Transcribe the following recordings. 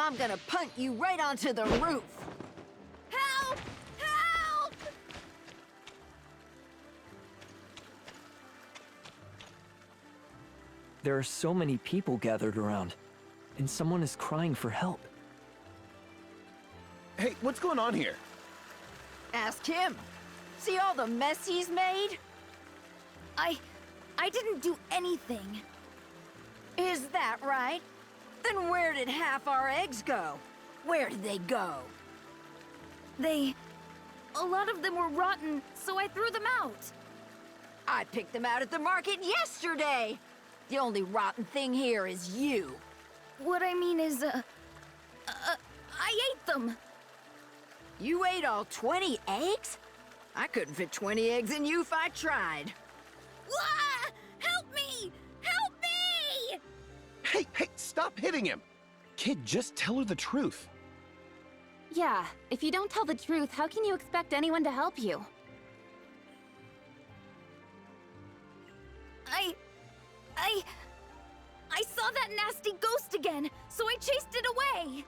I'm gonna punt you right onto the roof. Help! Help! There are so many people gathered around, and someone is crying for help. Hey, what's going on here? Ask him. See all the mess he's made? I didn't do anything. Is that right? Then where did half our eggs go? Where did they go? A lot of them were rotten, so I threw them out. I picked them out at the market yesterday. The only rotten thing here is you. What I mean is, I ate them. You ate all 20 eggs? I couldn't fit 20 eggs in you if I tried. Wah! Help me! Help me! Hey, stop hitting him! Kid, just tell her the truth. Yeah, if you don't tell the truth, how can you expect anyone to help you? I saw that nasty ghost again, so I chased it away!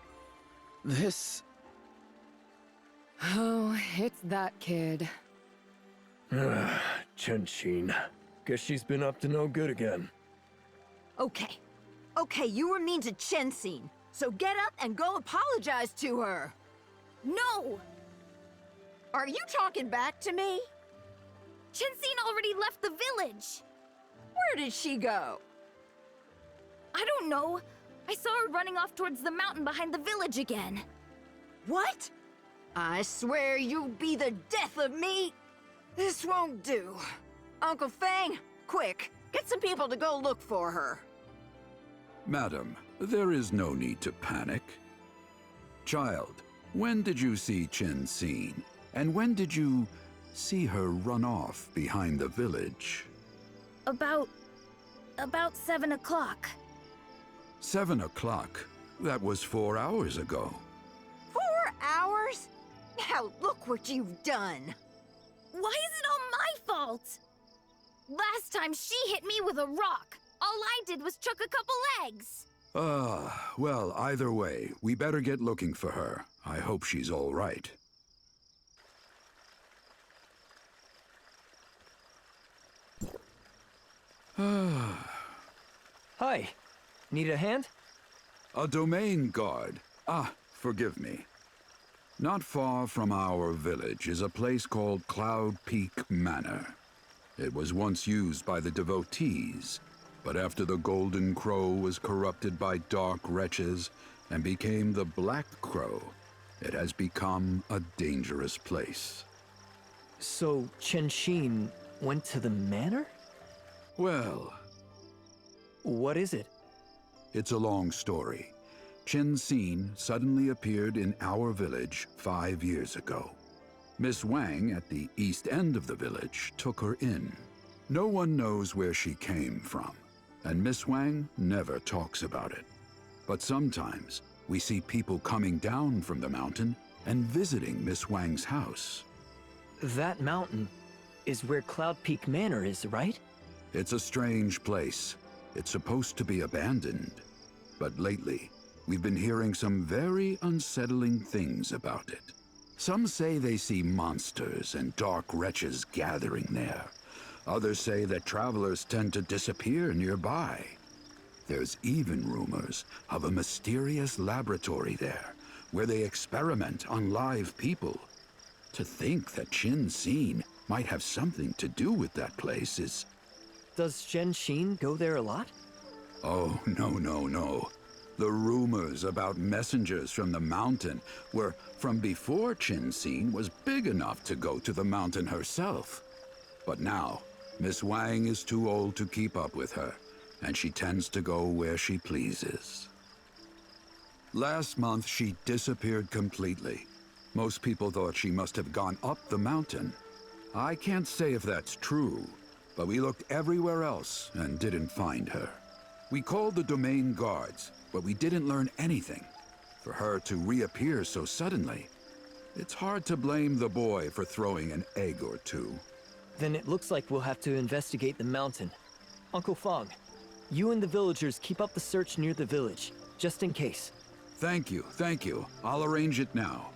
This... Oh, it's that kid. Chen-Shin. Guess she's been up to no good again. Okay, you were mean to Chen-Shin, so get up and go apologize to her. No! Are you talking back to me? Chen-Shin already left the village! Where did she go? I don't know. I saw her running off towards the mountain behind the village again. What? I swear you'll be the death of me. This won't do. Uncle Fang, quick, get some people to go look for her. Madam, there is no need to panic. Child, when did you see Chen-Shin? And when did you see her run off behind the village? About 7 o'clock. 7 o'clock? That was 4 hours ago. 4 hours? Now look what you've done. Why is it all my fault? Last time she hit me with a rock. All I did was chuck a couple eggs. Well, either way, we better get looking for her. I hope she's all right. Hi. Need a hand? A domain guard. Forgive me. Not far from our village is a place called Cloud Peak Manor. It was once used by the devotees, but after the Golden Crow was corrupted by dark wretches and became the Black Crow, it has become a dangerous place. So Chen-Shin went to the manor? Well, what is it? it's a long story. Chen-Shin suddenly appeared in our village 5 years ago. Miss Wang at the east end of the village took her in. No one knows where she came from, and Miss Wang never talks about it. But sometimes we see people coming down from the mountain and visiting Miss Wang's house. That mountain is where Cloud Peak Manor is, right? It's a strange place. It's supposed to be abandoned. But lately, we've been hearing some very unsettling things about it. Some say they see monsters and dark wretches gathering there. Others say that travelers tend to disappear nearby. There's even rumors of a mysterious laboratory there, where they experiment on live people. To think that Chen-Shin might have something to do with that place is... Does Chen-Shin go there a lot? Oh, no. The rumors about messengers from the mountain were from before Chin was big enough to go to the mountain herself. But now, Miss Wang is too old to keep up with her, and she tends to go where she pleases. Last month, she disappeared completely. Most people thought she must have gone up the mountain. I can't say if that's true, but we looked everywhere else and didn't find her. We called the domain guards, but we didn't learn anything. For her to reappear so suddenly, it's hard to blame the boy for throwing an egg or two. Then it looks like we'll have to investigate the mountain. Uncle Fong, you and the villagers keep up the search near the village, just in case. Thank you, thank you. I'll arrange it now.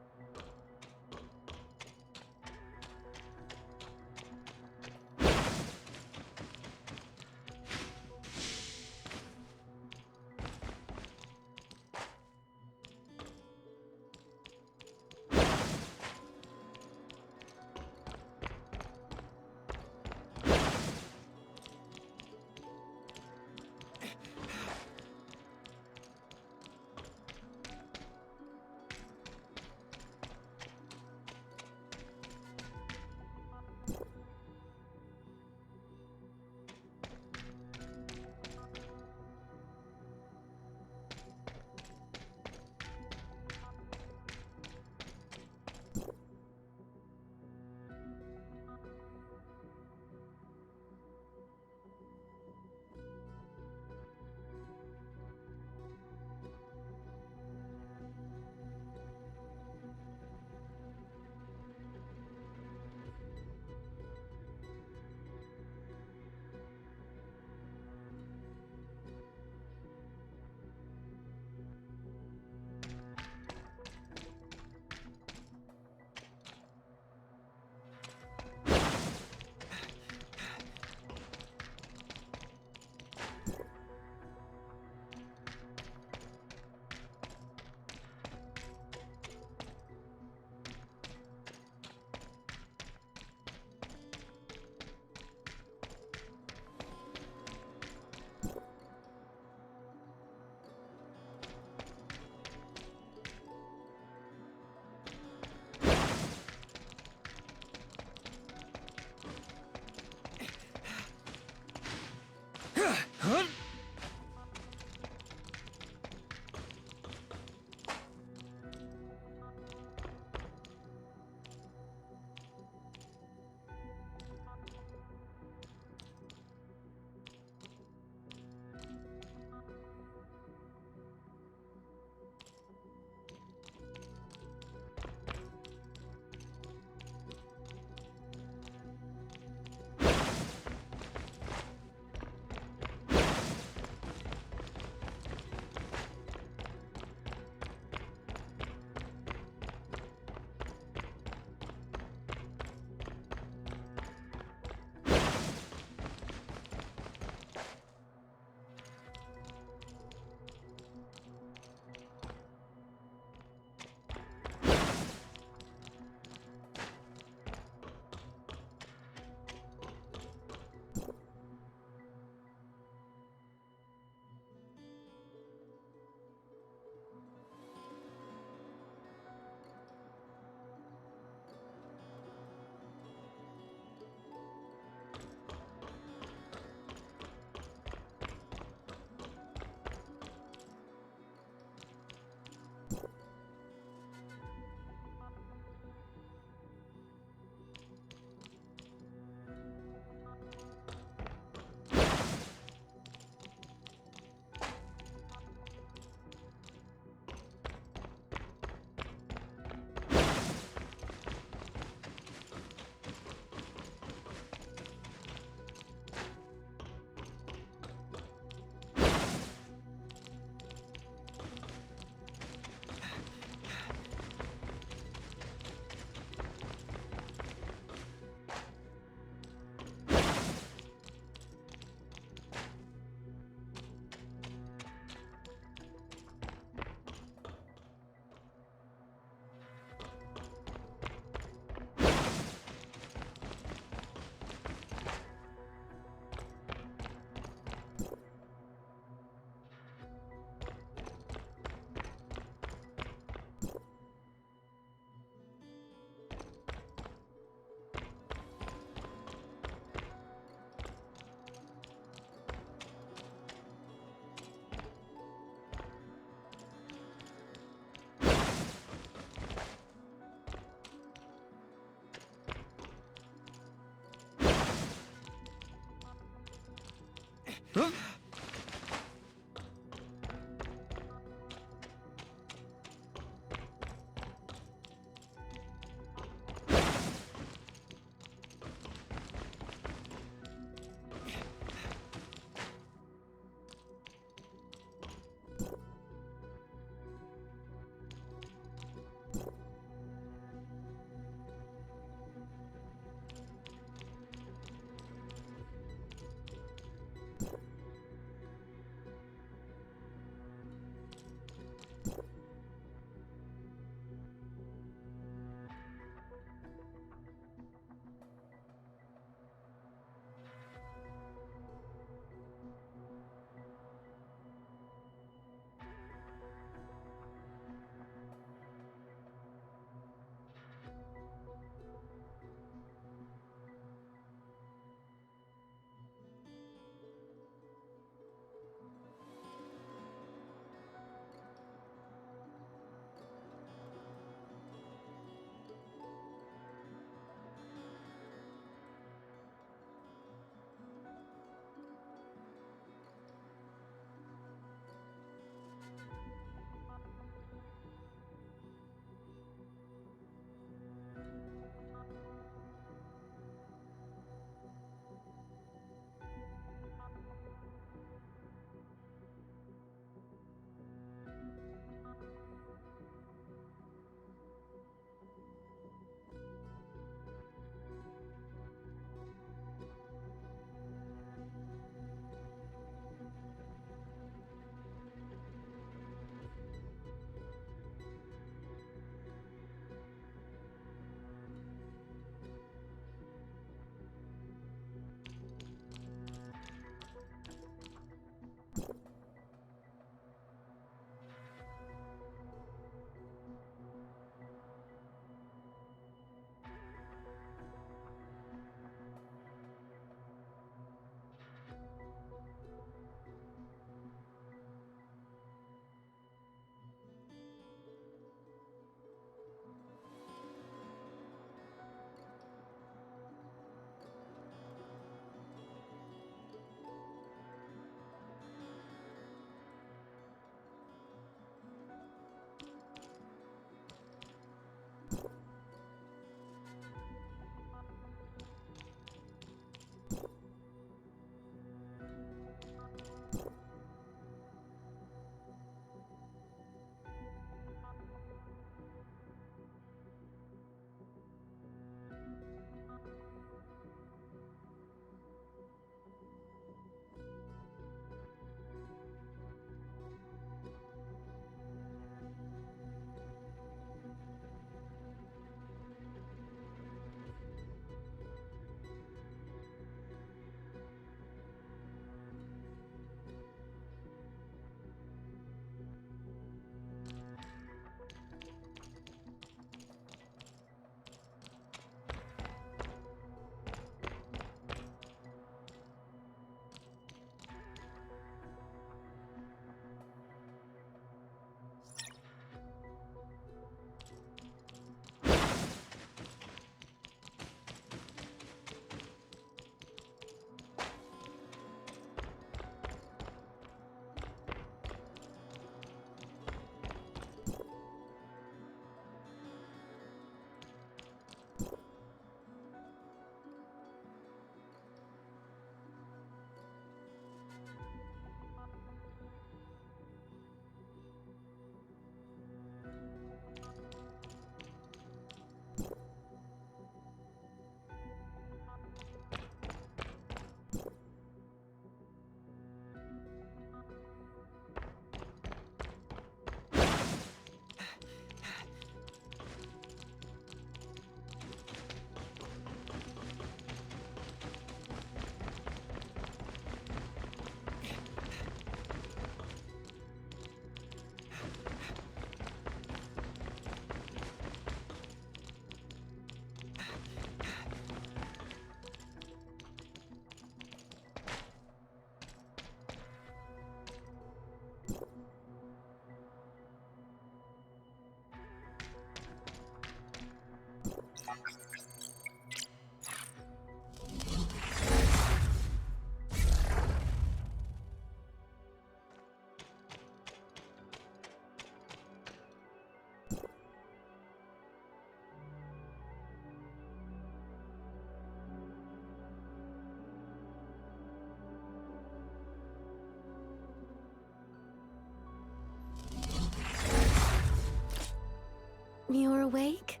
awake?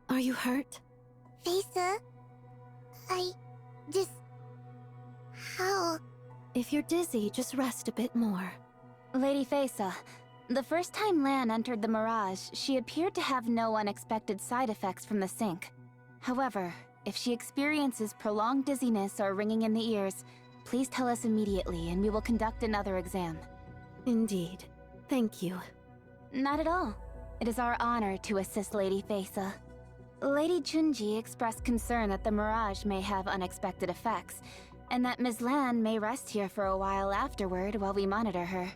Are you hurt? FeiSe, I just... How? If you're dizzy, just rest a bit more. Lady FeiSe, the first time Lan entered the Mirage, she appeared to have no unexpected side effects from the sync. However, if she experiences prolonged dizziness or ringing in the ears, please tell us immediately and we will conduct another exam. Indeed. Thank you. Not at all. It is our honor to assist Lady FeiSe. Lady Junji expressed concern that the Mirage may have unexpected effects, and that Ms. Lan may rest here for a while afterward while we monitor her.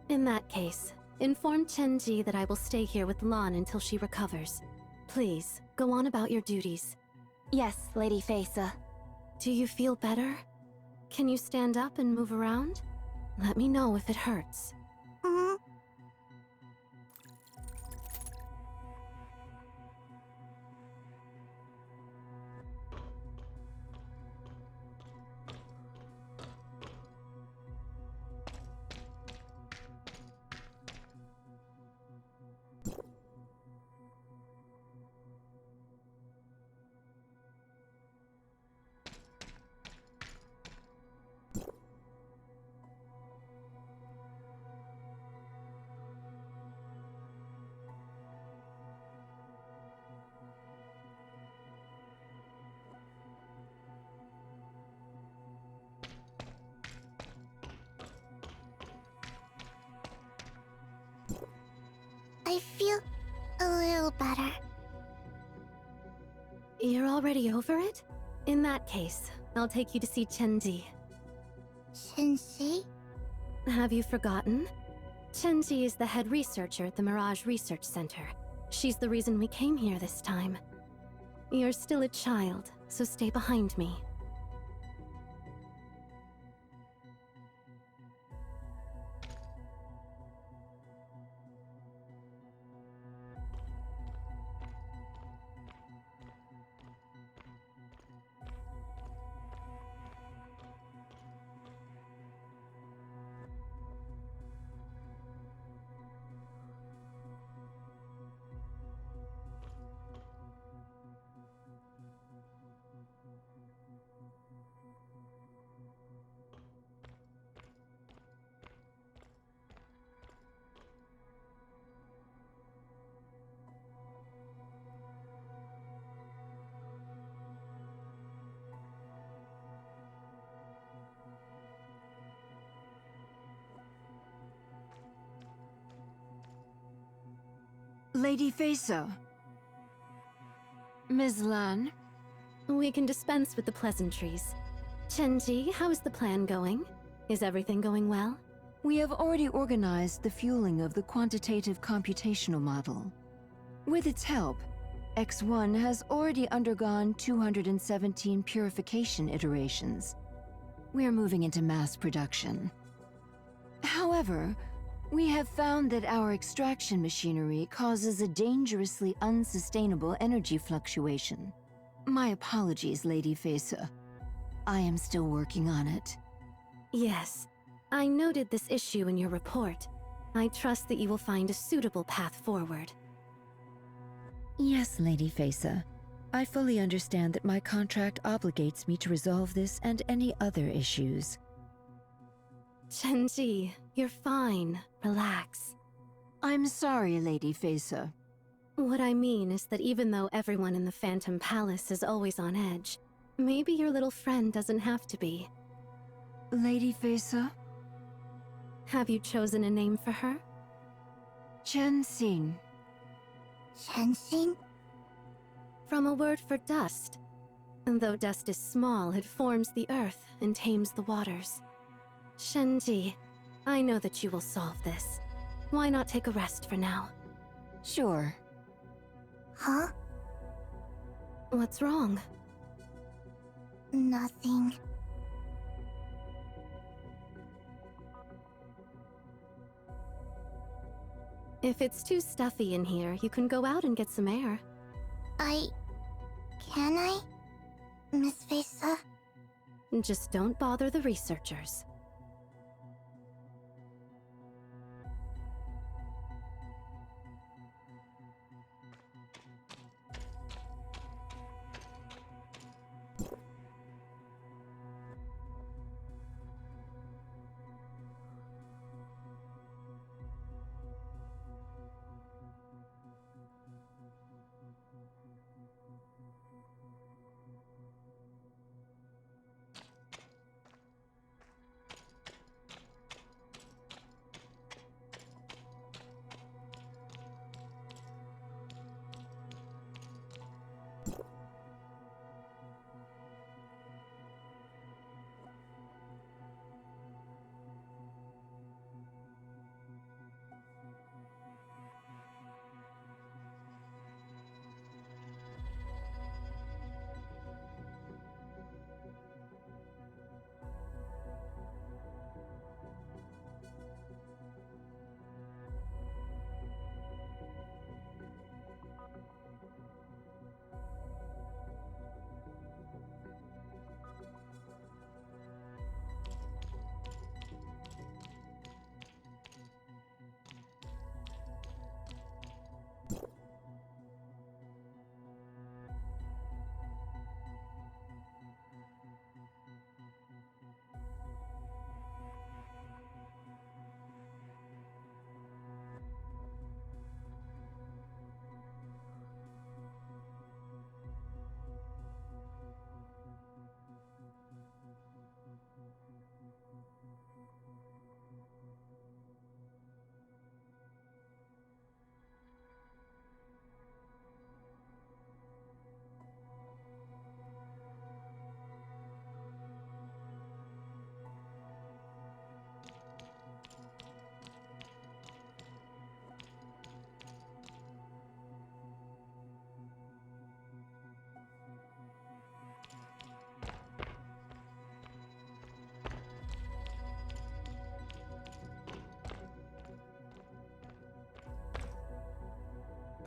In that case, inform Chenji that I will stay here with Lan until she recovers. Please, go on about your duties. Yes, Lady FeiSe. Do you feel better? Can you stand up and move around? Let me know if it hurts. I feel a little better. You're already over it? In that case, I'll take you to see Chenji. Sensei? Have you forgotten? Chenji is the head researcher at the Mirage Research Center. She's the reason we came here this time. You're still a child, so stay behind me. Lady FeiSe. Ms. Lan? We can dispense with the pleasantries. Chenji, how is the plan going? Is everything going well? We have already organized the fueling of the quantitative computational model. With its help, X1 has already undergone 217 purification iterations. We are moving into mass production. However, we have found that our extraction machinery causes a dangerously unsustainable energy fluctuation. My apologies, Lady FeiSe. I am still working on it. Yes, I noted this issue in your report. I trust that you will find a suitable path forward. Yes, Lady FeiSe. I fully understand that my contract obligates me to resolve this and any other issues. Chenji, you're fine. Relax. I'm sorry, Lady FeiSe. What I mean is that even though everyone in the Phantom Palace is always on edge, maybe your little friend doesn't have to be. Lady FeiSe? Have you chosen a name for her? Chen-Xin. Sensing? From a word for dust. And though dust is small, it forms the earth and tames the waters. Shenji, I know that you will solve this. Why not take a rest for now? Sure. Huh? What's wrong? Nothing. If it's too stuffy in here, you can go out and get some air. Can I? Miss FeiSe? Just don't bother the researchers.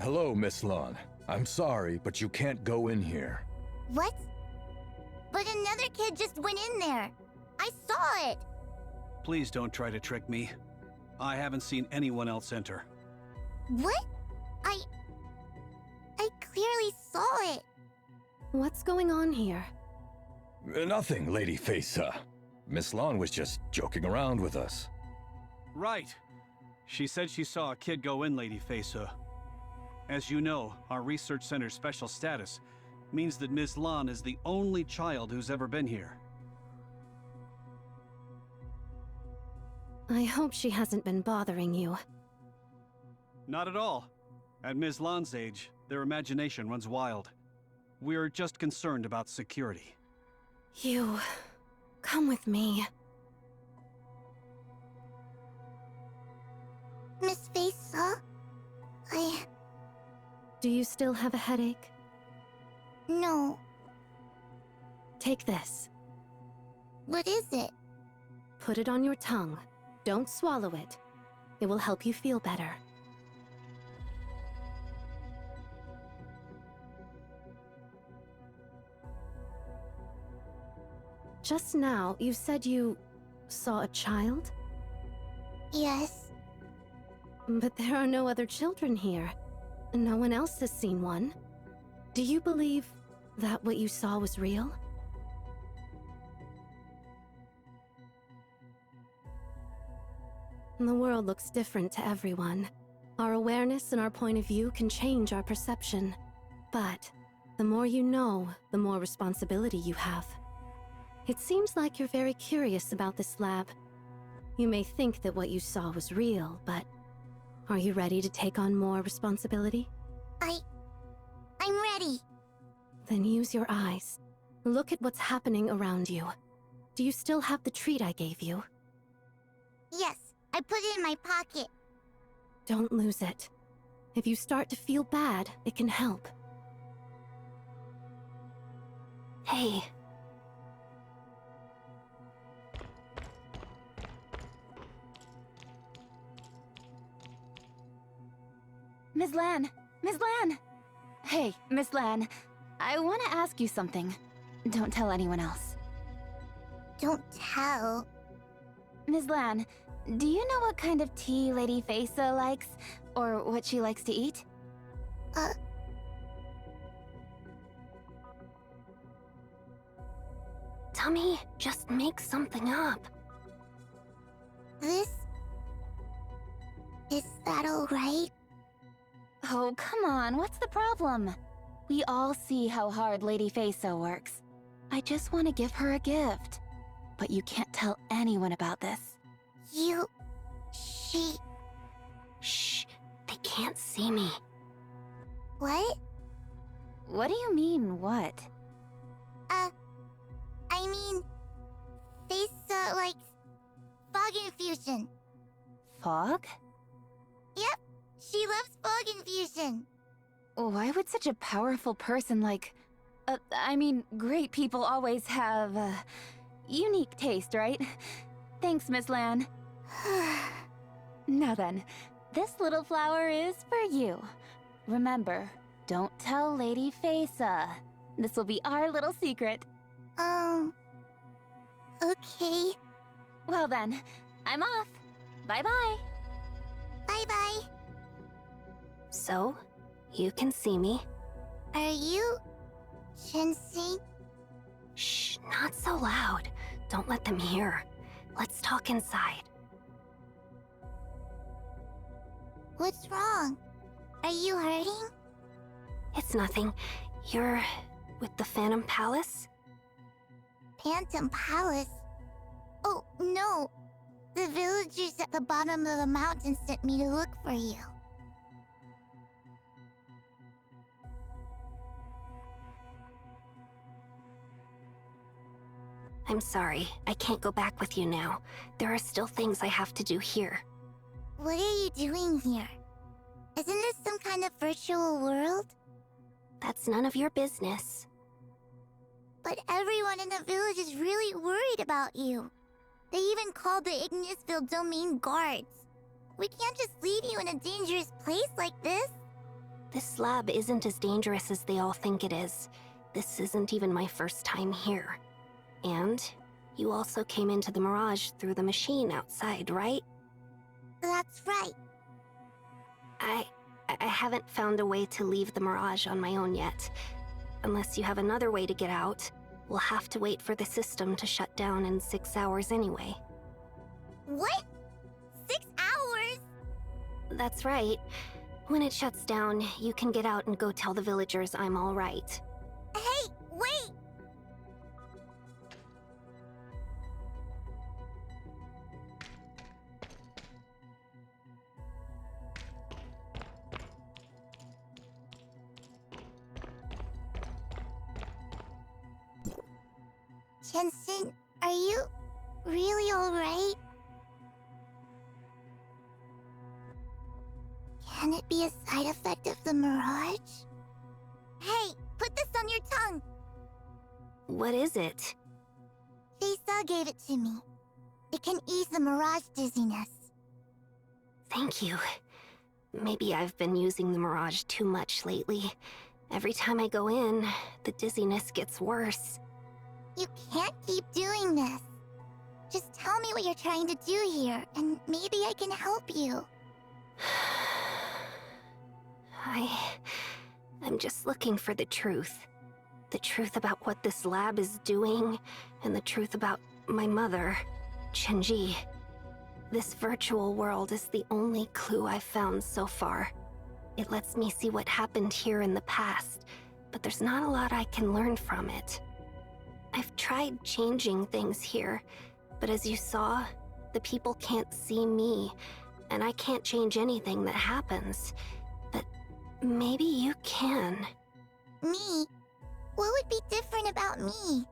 Hello, Miss Lon. I'm sorry, but you can't go in here. What? But another kid just went in there. I saw it. Please don't try to trick me. I haven't seen anyone else enter. What? I clearly saw it. What's going on here? Nothing, Lady FeiSe. Miss Lon was just joking around with us. Right. She said she saw a kid go in, Lady FeiSe. As you know, our research center's special status means that Ms. Lon is the only child who's ever been here. I hope she hasn't been bothering you. Not at all. At Ms. Lon's age, their imagination runs wild. We're just concerned about security. You... come with me. Miss FeiSe? Do you still have a headache? No. Take this. What is it? Put it on your tongue. Don't swallow it. It will help you feel better. Just now, you said you saw a child? Yes. But there are no other children here. No one else has seen one. Do you believe that what you saw was real? The world looks different to everyone. Our awareness and our point of view can change our perception. But the more you know, the more responsibility you have. It seems like you're very curious about this lab. You may think that what you saw was real, but are you ready to take on more responsibility? I'm ready. Then use your eyes. Look at what's happening around you. Do you still have the treat I gave you? Yes, I put it in my pocket. Don't lose it. If you start to feel bad, it can help. Hey. Ms. Lan! Ms. Lan! Hey, Ms. Lan. I want to ask you something. Don't tell anyone else. Don't tell. Ms. Lan, do you know what kind of tea Lady FeiSe likes? Or what she likes to eat? Tummy, just make something up. Is that alright? Oh, come on, what's the problem? We all see how hard Lady FeiSe works. I just want to give her a gift. But you can't tell anyone about this. Shh, they can't see me. What? What do you mean, what? I mean, FeiSe likes fog infusion. Fog? Yep, she loves fog infusion. Why would such a powerful person like... great people always have, unique taste, right? Thanks, Miss Lan. Now then, this little flower is for you. Remember, don't tell Lady FeiSe. This will be our little secret. Okay. Well then, I'm off. Bye-bye. Bye-bye. So, you can see me. Are you... Shensi? Shh, not so loud. Don't let them hear. Let's talk inside. What's wrong? Are you hurting? It's nothing. You're... with the Phantom Palace? Phantom Palace? Oh, no. The villagers at the bottom of the mountain sent me to look for you. I'm sorry. I can't go back with you now. There are still things I have to do here. What are you doing here? Isn't this some kind of virtual world? That's none of your business. But everyone in the village is really worried about you. They even called the Ignisville domain guards. We can't just leave you in a dangerous place like this. This lab isn't as dangerous as they all think it is. This isn't even my first time here. And you also came into the Mirage through the machine outside, right? That's right. I haven't found a way to leave the Mirage on my own yet. Unless you have another way to get out, we'll have to wait for the system to shut down in 6 hours anyway. What? 6 hours? That's right. When it shuts down, you can get out and go tell the villagers I'm all right. Hey, wait! Jensen, are you really alright? Can it be a side effect of the Mirage? Hey, put this on your tongue! What is it? FeiSe gave it to me. It can ease the Mirage dizziness. Thank you. Maybe I've been using the Mirage too much lately. Every time I go in, the dizziness gets worse. You can't keep doing this. Just tell me what you're trying to do here, and maybe I can help you. I'm just looking for the truth. The truth about what this lab is doing, and the truth about my mother, Shenji. This virtual world is the only clue I've found so far. It lets me see what happened here in the past, but there's not a lot I can learn from it. I've tried changing things here, but as you saw, the people can't see me, and I can't change anything that happens. But maybe you can. Me? What would be different about me?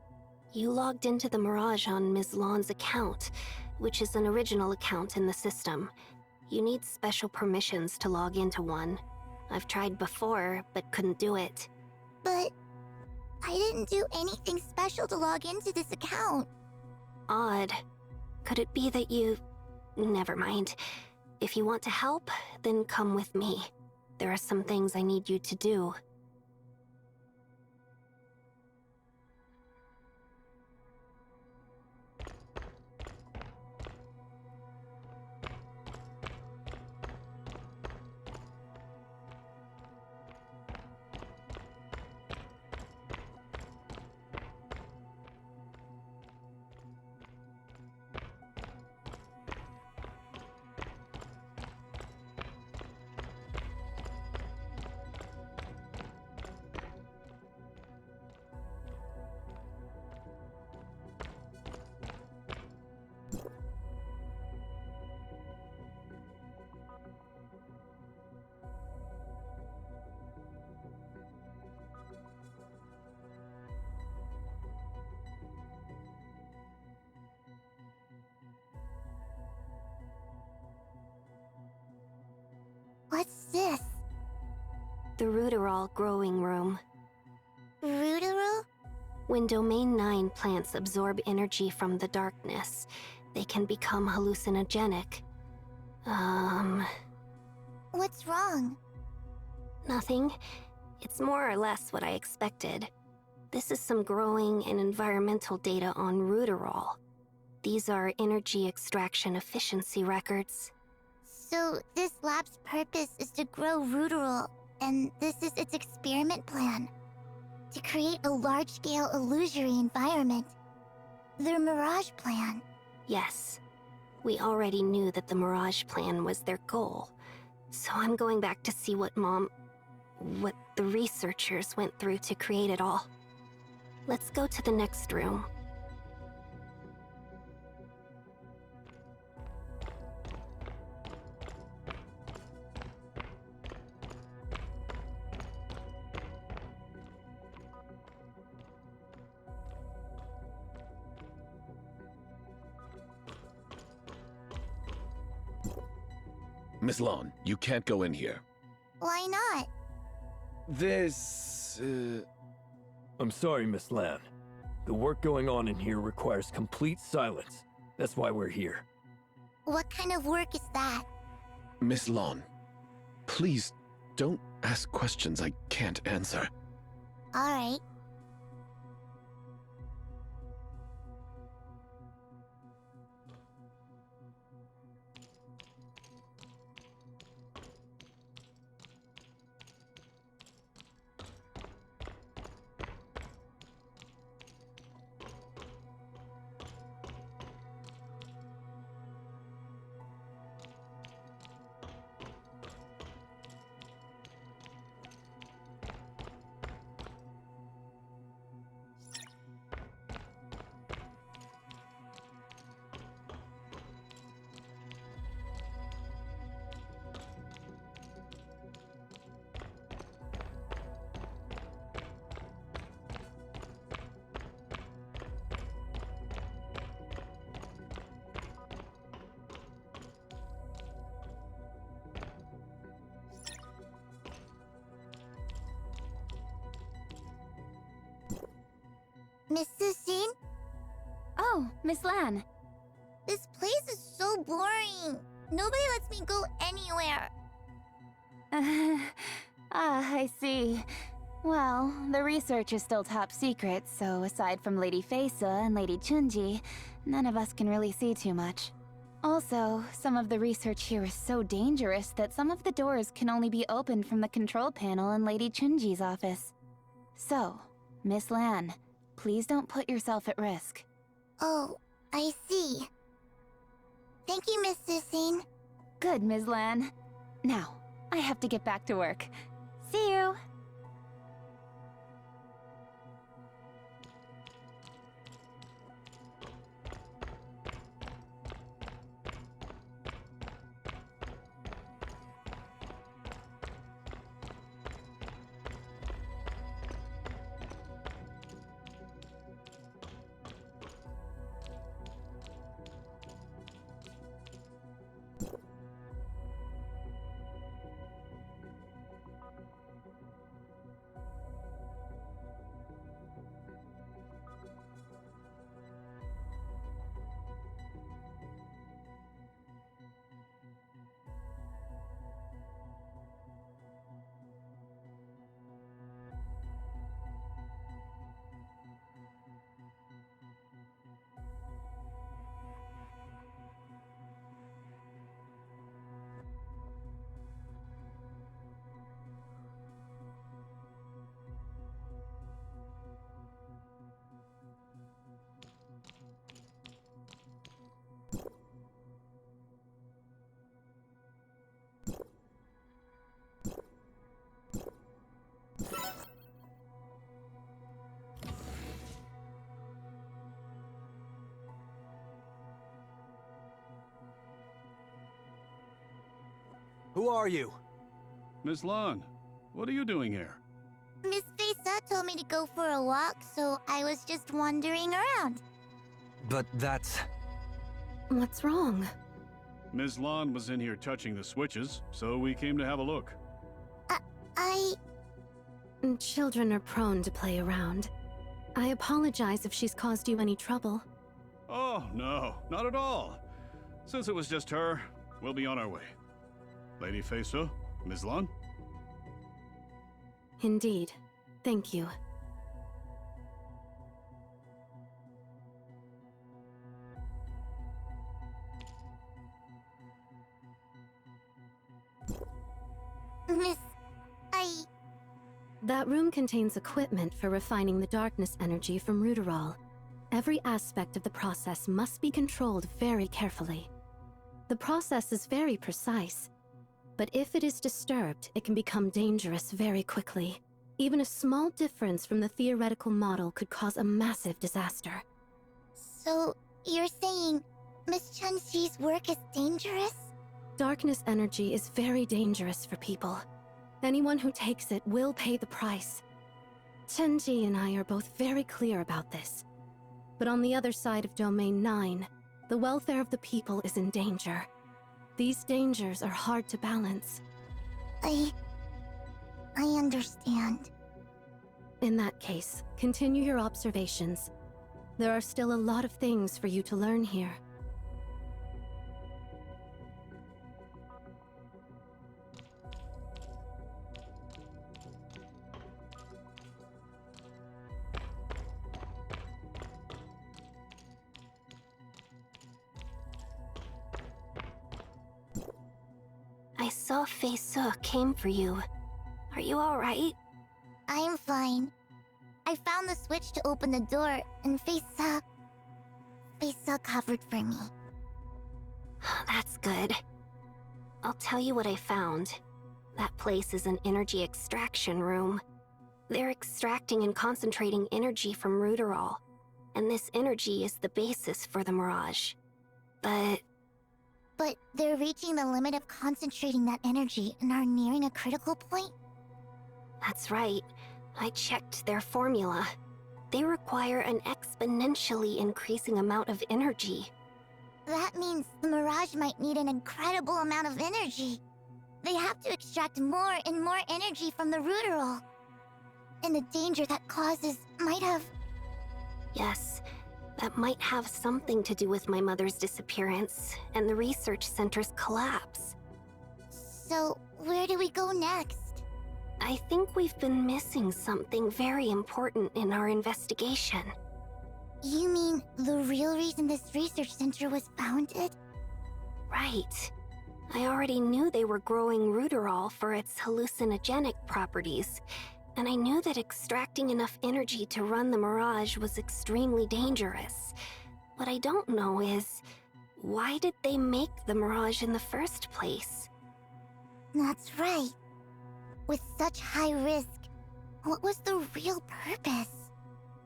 You logged into the Mirage on Ms. Lawn's account, which is an original account in the system. You need special permissions to log into one. I've tried before, but couldn't do it. But I didn't do anything special to log into this account. Odd. Could it be that you... Never mind. If you want to help, then come with me. There are some things I need you to do. What's this? The Rooterol growing room. Rooterol? When Domain 9 plants absorb energy from the darkness, they can become hallucinogenic. What's wrong? Nothing. It's more or less what I expected. This is some growing and environmental data on Rooterol. These are energy extraction efficiency records. So this lab's purpose is to grow Rooterol, and this is its experiment plan. To create a large-scale illusory environment. Their Mirage plan. Yes. We already knew that the Mirage plan was their goal. So I'm going back to see what the researchers went through to create it all. Let's go to the next room. Miss Lawn, you can't go in here. Why not? I'm sorry, Miss Lan. The work going on in here requires complete silence. That's why we're here. What kind of work is that? Miss Lawn, please don't ask questions I can't answer. Alright. Mrs. Sin? Oh, Miss Lan. This place is so boring. Nobody lets me go anywhere. I see. Well, the research is still top secret, so aside from Lady FeiSe and Lady Chunji, none of us can really see too much. Also, some of the research here is so dangerous that some of the doors can only be opened from the control panel in Lady Chunji's office. So, Miss Lan, please don't put yourself at risk. Oh, I see. Thank you, Mrs. Sin. Good, Ms. Lan. Now, I have to get back to work. See you! Who are you? Miss Lan, what are you doing here? Miss FeiSe told me to go for a walk, so I was just wandering around. But that's... What's wrong? Ms. Lan was in here touching the switches, so we came to have a look. Children are prone to play around. I apologize if she's caused you any trouble. Oh, no, not at all. Since it was just her, we'll be on our way. Lady FeiSe, Ms. Lan? Indeed. Thank you. That room contains equipment for refining the darkness energy from Ruderol. Every aspect of the process must be controlled very carefully. The process is very precise, but if it is disturbed, it can become dangerous very quickly. Even a small difference from the theoretical model could cause a massive disaster. So, you're saying Miss Chunji's work is dangerous? Darkness energy is very dangerous for people. Anyone who takes it will pay the price. Chunji and I are both very clear about this. But on the other side of Domain 9, the welfare of the people is in danger. These dangers are hard to balance. I understand. In that case, continue your observations. There are still a lot of things for you to learn here. I saw FeiSe came for you. Are you alright? I'm fine. I found the switch to open the door, and FeiSe covered for me. That's good. I'll tell you what I found. That place is an energy extraction room. They're extracting and concentrating energy from Ruderol, and this energy is the basis for the Mirage. But they're reaching the limit of concentrating that energy and are nearing a critical point? That's right. I checked their formula. They require an exponentially increasing amount of energy. That means the Mirage might need an incredible amount of energy. They have to extract more and more energy from the Ruderol. And the danger that causes might have... Yes, that might have something to do with my mother's disappearance and the research center's collapse. So, where do we go next? I think we've been missing something very important in our investigation. You mean the real reason this research center was founded? Right. I already knew they were growing Ruderol for its hallucinogenic properties, and I knew that extracting enough energy to run the Mirage was extremely dangerous. What I don't know is, why did they make the Mirage in the first place? That's right. With such high risk, what was the real purpose?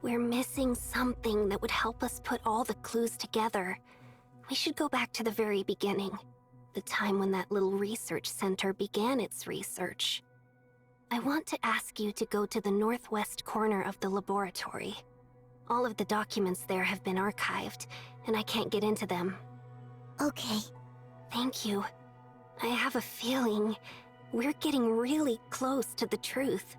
We're missing something that would help us put all the clues together. We should go back to the very beginning, the time when that little research center began its research. I want to ask you to go to the northwest corner of the laboratory. All of the documents there have been archived, and I can't get into them. Okay. Thank you. I have a feeling we're getting really close to the truth.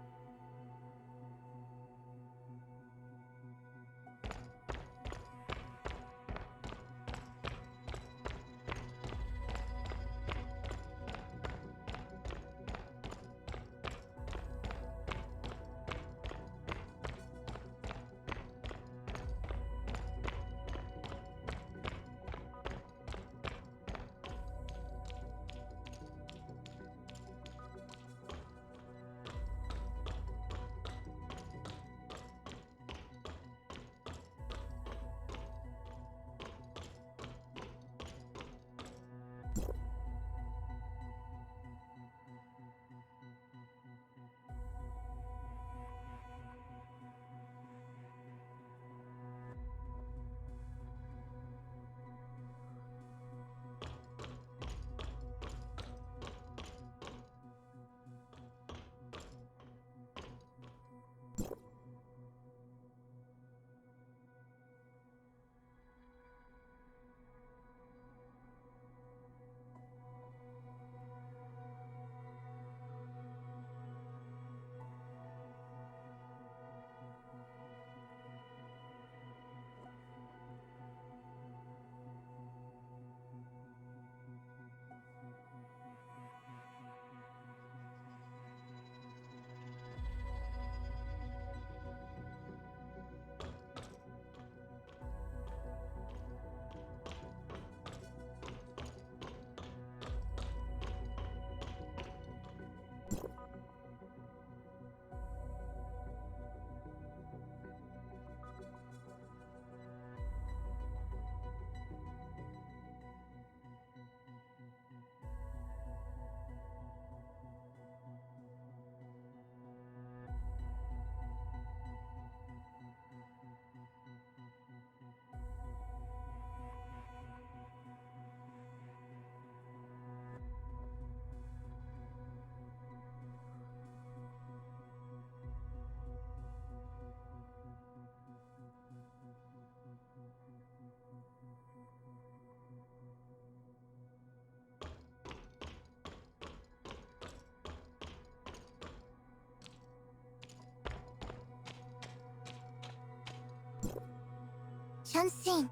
Chun-Sing,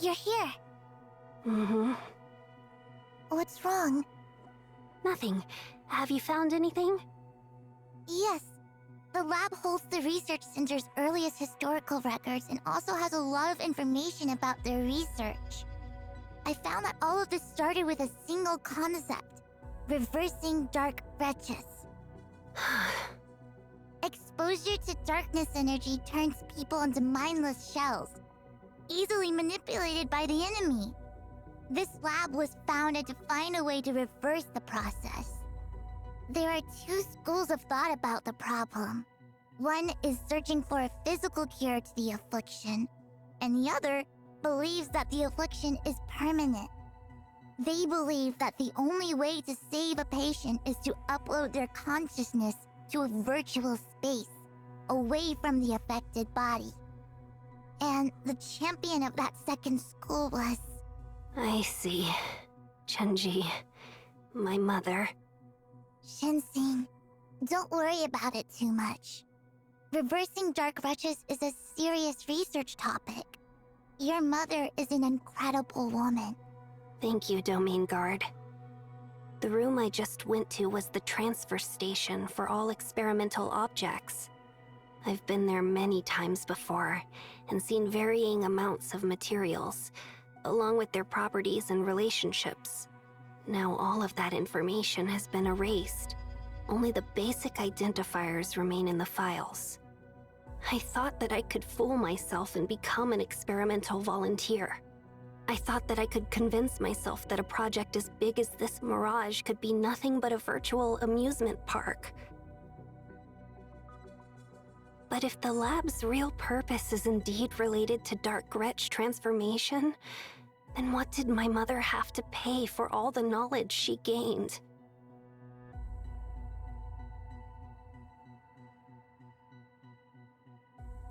you're here. Mm-hmm. What's wrong? Nothing. Have you found anything? Yes. The lab holds the research center's earliest historical records and also has a lot of information about their research. I found that all of this started with a single concept. Reversing dark wretches. Exposure to darkness energy turns people into mindless shells, easily manipulated by the enemy. This lab was founded to find a way to reverse the process. There are two schools of thought about the problem. One is searching for a physical cure to the affliction, and the other believes that the affliction is permanent. They believe that the only way to save a patient is to upload their consciousness to a virtual space, away from the affected body. And the champion of that second school was... I see. Chenji. My mother. Shensing, don't worry about it too much. Reversing dark wretches is a serious research topic. Your mother is an incredible woman. Thank you, Domain Guard. The room I just went to was the transfer station for all experimental objects. I've been there many times before, and seen varying amounts of materials, along with their properties and relationships. Now all of that information has been erased. Only the basic identifiers remain in the files. I thought that I could fool myself and become an experimental volunteer. I thought that I could convince myself that a project as big as this Mirage could be nothing but a virtual amusement park. But if the lab's real purpose is indeed related to Dark Wretch transformation, then what did my mother have to pay for all the knowledge she gained?